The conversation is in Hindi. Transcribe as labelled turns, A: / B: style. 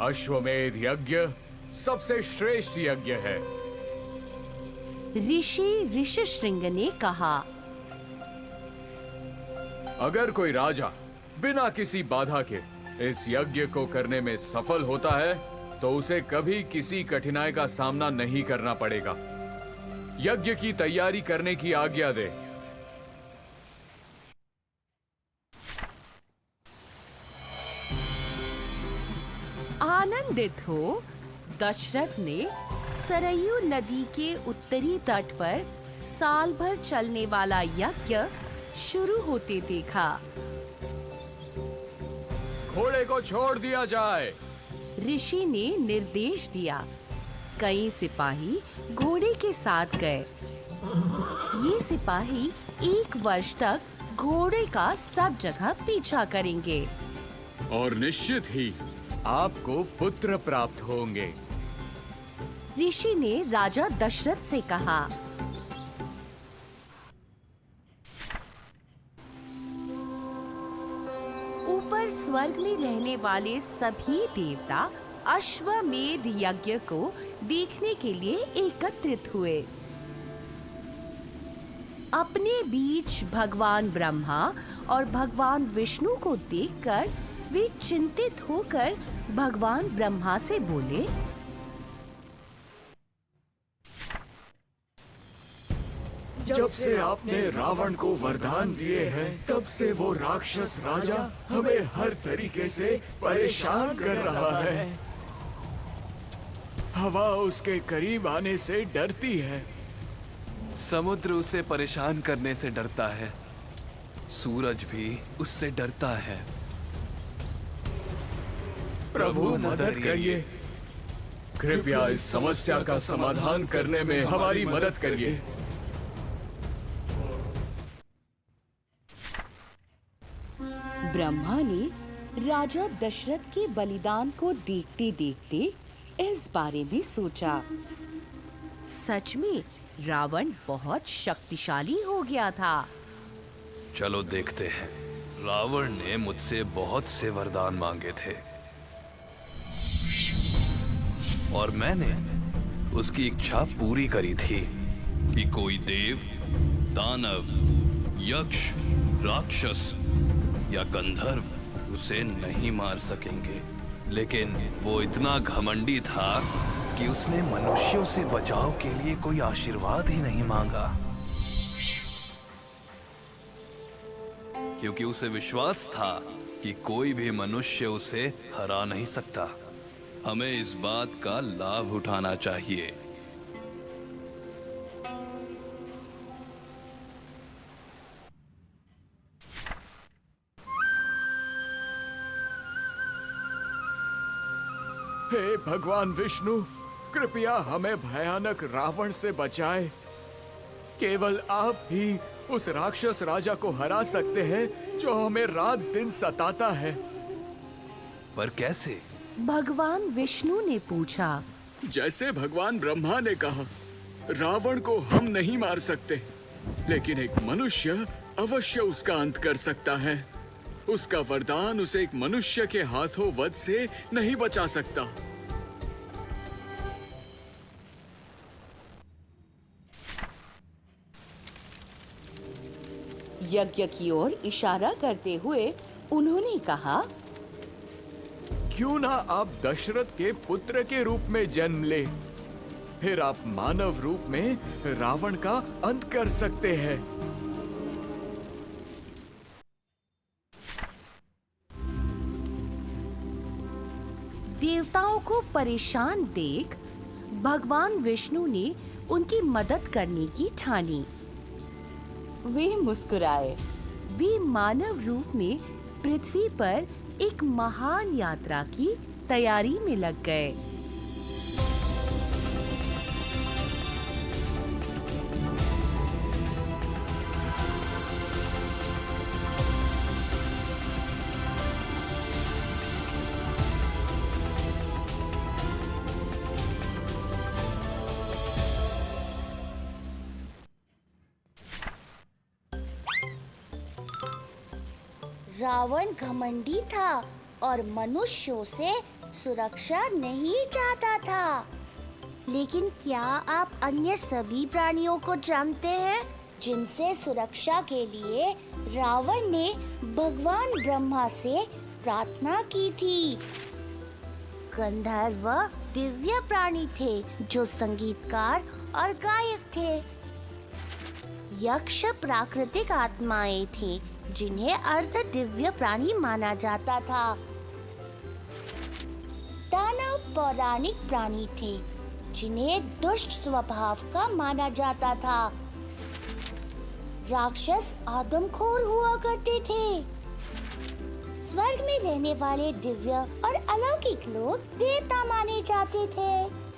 A: अश्वमेध यज्ञ सबसे श्रेष्ठ यज्ञ है।
B: ऋषि ऋषिशृंग ने कहा,
A: अगर कोई राजा बिना किसी बाधा के इस यज्ञ को करने में सफल होता है तो उसे कभी किसी कठिनाई का सामना नहीं करना पड़ेगा। यज्ञ की तैयारी करने की आज्ञा दे।
B: आनंदित हो दशरथ ने सरयू नदी के उत्तरी तट पर साल भर चलने वाला यज्ञ शुरू होते देखा।
A: घोड़े को छोड़ दिया जाए।
B: ऋषि ने निर्देश दिया। कई सिपाही घोड़े के साथ गए। ये सिपाही 1 वर्ष तक घोड़े का सब जगह पीछा करेंगे
A: और निश्चित ही आपको पुत्र प्राप्त होंगे।
B: ऋषि ने राजा दशरथ से कहा, ऊपर स्वर्ग में रहने वाले सभी देवता अश्वमेध यज्ञ को देखने के लिए एकत्रित हुए। अपने बीच भगवान ब्रह्मा और भगवान विष्णु को देखकर वे चिंतित होकर भगवान ब्रह्मा से बोले,
C: जब से आपने रावण को वरदान दिए हैं तब से वो राक्षस राजा हमें हर तरीके से परेशान कर रहा है। हवा उसके करीब आने से डरती है।
D: समुद्र उसे परेशान करने से डरता है। सूरज भी उससे डरता है।
A: प्रभु मदद करिए। कृपया इस समस्या का समाधान करने में हमारी मदद करिए।
B: ब्रह्मा ने राजा दशरथ के बलिदान को देखते देखते इस बारे में सोचा। सच में रावण बहुत शक्तिशाली हो गया था।
D: चलो देखते हैं। रावण ने मुझसे बहुत से वरदान मांगे थे और मैंने उसकी इच्छा पूरी करी थी कि कोई देव, दानव, यक्ष, राक्षस या गंधर्व उसे नहीं मार सकेंगे। लेकिन वो इतना घमंडी था कि उसने मनुष्यों से बचाव के लिए कोई आशीर्वाद ही नहीं मांगा, क्योंकि उसे विश्वास था कि कोई भी मनुष्य उसे हरा नहीं सकता। हमें इस बात का लाभ उठाना चाहिए।
C: हे भगवान विष्णु, कृपया हमें भयानक रावण से बचाएं। केवल आप ही उस राक्षस राजा को हरा सकते हैं जो हमें रात दिन सताता है।
D: पर कैसे?
B: भगवान विष्णु ने पूछा।
C: जैसे भगवान ब्रह्मा ने कहा, रावण को हम नहीं मार सकते, लेकिन एक मनुष्य अवश्य उसका अंत कर सकता है। उसका वरदान उसे एक मनुष्य के हाथों वध से नहीं बचा सकता।
B: यज्ञ की ओर इशारा करते हुए उन्होंने कहा,
C: क्यों ना आप दशरथ के पुत्र के रूप में जन्म ले, फिर आप मानव रूप में रावण का अंत कर सकते हैं।
B: देवताओं को परेशान देख भगवान विष्णु ने उनकी मदद करने की ठानी। वे मुस्कुराए। वे मानव रूप में पृथ्वी पर एक महान यात्रा की तैयारी में लग गए।
E: रावण घमंडी था और मनुष्यों से सुरक्षा नहीं चाहता था। लेकिन क्या आप अन्य सभी प्राणियों को जानते हैं जिनसे सुरक्षा के लिए रावण ने भगवान ब्रह्मा से प्रार्थना की थी? गंधर्व दिव्य प्राणी थे जो संगीतकार और गायक थे। यक्ष प्राकृतिक आत्माएं थी जिन्हें अर्ध दिव्य प्राणी माना जाता था। दानव पौराणिक प्राणी थे जिन्हें दुष्ट स्वभाव का माना जाता था। राक्षस आदमखोर हुआ करते थे। स्वर्ग में रहने वाले दिव्य और अलौकिक लोग देवता माने जाते थे।